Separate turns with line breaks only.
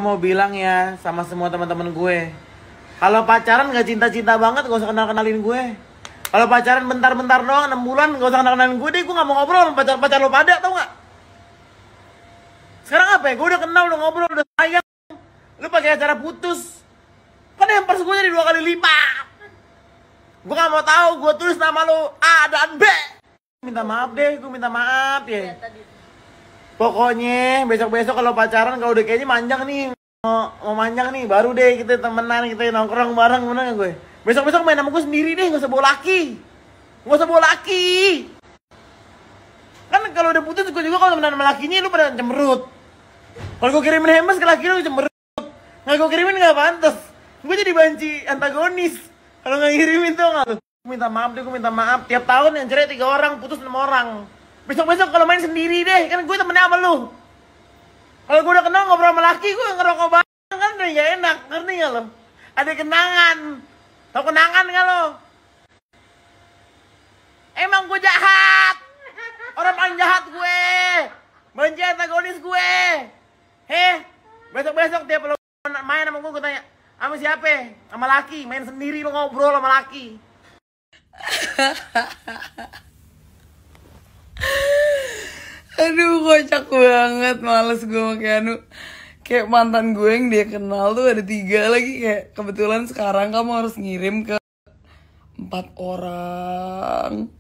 Mau bilang ya sama semua teman-teman gue, kalau pacaran gak cinta-cinta banget gak usah kenal-kenalin gue. Kalau pacaran bentar-bentar doang 6 bulan gak usah kenal-kenalin gue deh. Gue gak mau ngobrol sama pacar-pacar lo pada, tau gak? Sekarang apa ya, gue udah kenal, udah ngobrol, udah sayang, lu pakai acara putus, kan hampers gue jadi 2 kali lipat. Gue gak mau tahu, gue tulis nama lo A dan B. Minta maaf deh, gue minta maaf ya. Pokoknya besok-besok kalau pacaran, kalau udah kayaknya manjang nih, mau manjang nih, baru deh kita temenan, kita nongkrong bareng, bener gak gue? Besok-besok main sama gue sendiri deh, gak usah bawa laki. Gak usah bawa laki. Kan kalau udah putus gue juga kalau temenan sama lakinya lu pada cemberut. Kalau gue kirimin hemes ke laki lu cemberut. Nggak gue kirimin gak pantas. Gue jadi banci antagonis kalau gak kirimin tuh gak lu. Minta maaf deh, gue minta maaf. Tiap tahun yang cerai 3 orang, putus 6 orang. Besok-besok kalau main sendiri deh, kan gue temennya sama lu. Kalau gue udah kenal ngobrol sama laki, gue ngerokok bareng kan udah gak enak, ngerti gak lo? Ada kenangan. Tau kenangan gak lo? Emang gue jahat. Orang paling jahat gue. Benci antagonis gue. Besok-besok tiap lo main sama gue tanya, sama siapa? Sama laki, main sendiri lo ngobrol sama laki.
Aduh, kocak banget. Males gue sama Keanu. Kayak mantan gue yang dia kenal tuh ada 3 lagi. Kayak kebetulan sekarang kamu harus ngirim ke 4 orang.